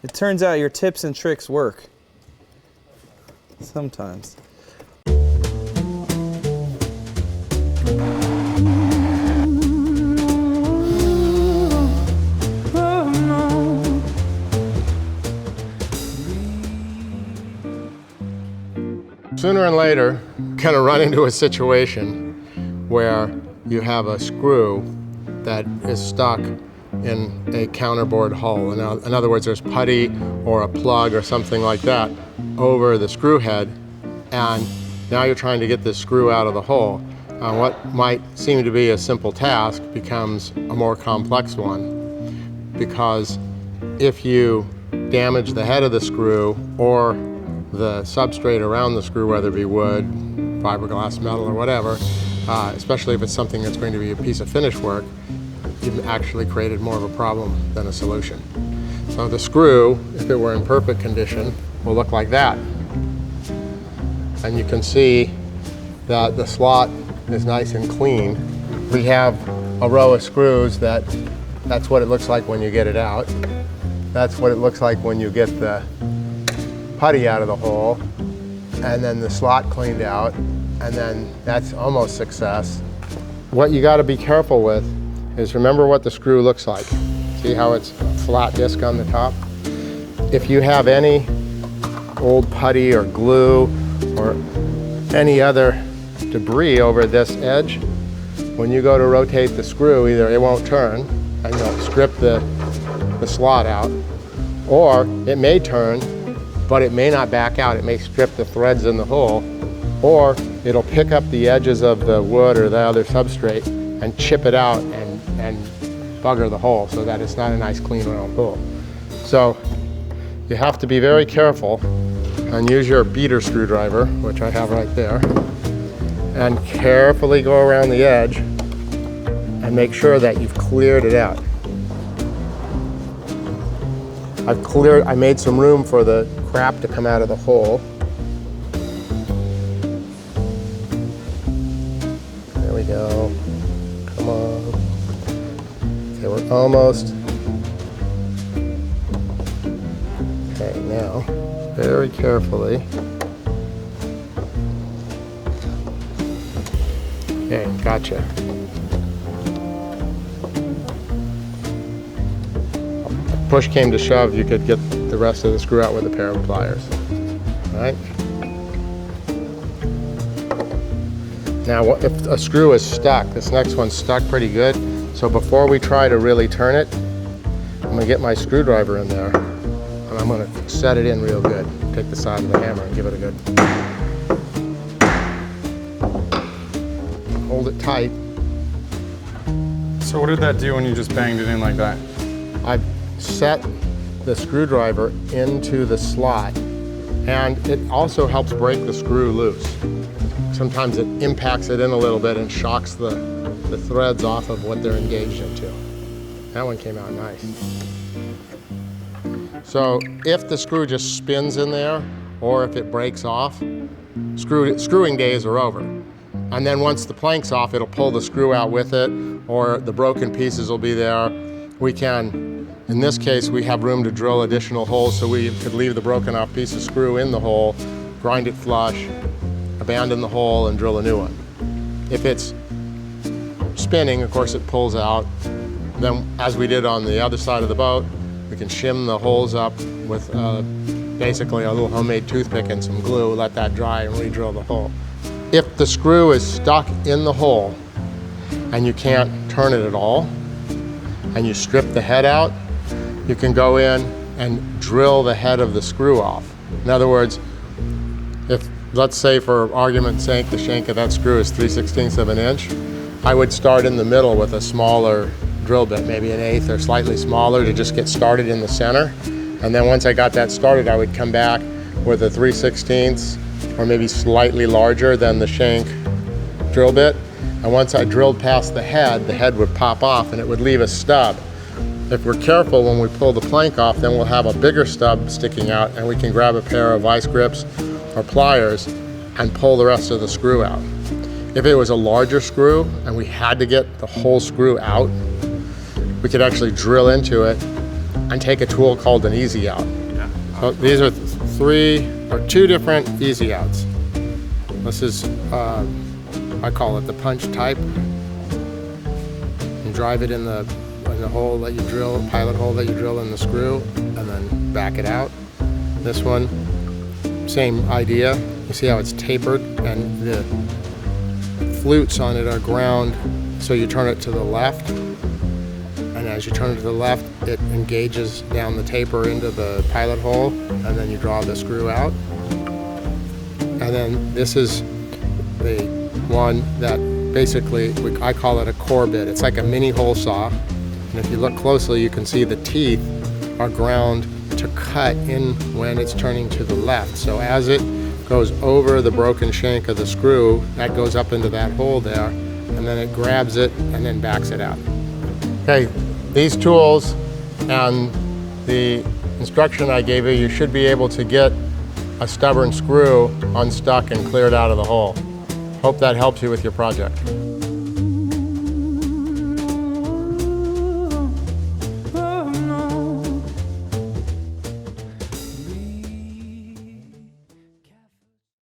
It turns out your tips and tricks work. Sometimes. Sooner or later, kind of run into a situation where you have a screw that is stuck in a counterboard hull. In other words, there's putty or a plug or something like that over the screw head, and now you're trying to get this screw out of the hole. What might seem to be a simple task becomes a more complex one, because if you damage the head of the screw or the substrate around the screw, whether it be wood, fiberglass, metal, or whatever, especially if it's something that's going to be a piece of finish work, you've actually created more of a problem than a solution. So the screw, if it were in perfect condition, will look like that. And you can see that the slot is nice and clean. We have a row of screws that's what it looks like when you get it out. That's what it looks like when you get the putty out of the hole, and then the slot cleaned out, and then that's almost success. What you got to be careful with is remember what the screw looks like. See how it's a flat disc on the top? If you have any old putty or glue or any other debris over this edge, when you go to rotate the screw, either it won't turn and you'll strip the slot out, or it may turn but it may not back out. It may strip the threads in the hole, or it'll pick up the edges of the wood or the other substrate and chip it out and bugger the hole so that it's not a nice clean round hole. So you have to be very careful and use your beater screwdriver, which I have right there, and carefully go around the edge and make sure that you've cleared it out. I made some room for the crap to come out of the hole. There we go. Come on. Okay, we're almost. Okay, now, very carefully. Okay, gotcha. Push came to shove, you could get the rest of the screw out with a pair of pliers. All right. Now, if a screw is stuck, this next one's stuck pretty good. So before we try to really turn it, I'm gonna get my screwdriver in there and I'm gonna set it in real good. Take the side of the hammer and give it a good. Hold it tight. So what did that do when you just banged it in like that? I set the screwdriver into the slot, and it also helps break the screw loose. Sometimes it impacts it in a little bit and shocks the threads off of what they're engaged into. That one came out nice. So if the screw just spins in there, or if it breaks off, screwing days are over. And then once the plank's off, it'll pull the screw out with it, or the broken pieces will be there. We can, in this case, we have room to drill additional holes, so we could leave the broken off piece of screw in the hole, grind it flush, abandon the hole, and drill a new one. If it's spinning, of course, it pulls out. Then, as we did on the other side of the boat, we can shim the holes up with basically a little homemade toothpick and some glue, let that dry, and re-drill the hole. If the screw is stuck in the hole and you can't turn it at all, and you strip the head out, you can go in and drill the head of the screw off. In other words, if, let's say for argument's sake, the shank of that screw is 3/16 of an inch, I would start in the middle with a smaller drill bit, maybe an 1/8 or slightly smaller, to just get started in the center. And then once I got that started, I would come back with a 3/16 or maybe slightly larger than the shank drill bit. And once I drilled past the head would pop off and it would leave a stub. If we're careful when we pull the plank off, then we'll have a bigger stub sticking out, and we can grab a pair of vice grips or pliers and pull the rest of the screw out. If it was a larger screw and we had to get the whole screw out, we could actually drill into it and take a tool called an easy out. So these are two different easy outs. This is, I call it the punch type. You drive it in the hole that you drill, pilot hole that you drill in the screw, and then back it out. This one, same idea. You see how it's tapered, and the flutes on it are ground, so you turn it to the left, and as you turn it to the left, it engages down the taper into the pilot hole, and then you draw the screw out. And then this is the one that basically, I call it a core bit. It's like a mini hole saw, and if you look closely, you can see the teeth are ground to cut in when it's turning to the left. So as it goes over the broken shank of the screw, that goes up into that hole there, and then it grabs it and then backs it out. Okay, these tools and the instruction I gave you, you should be able to get a stubborn screw unstuck and cleared out of the hole. Hope that helps you with your project.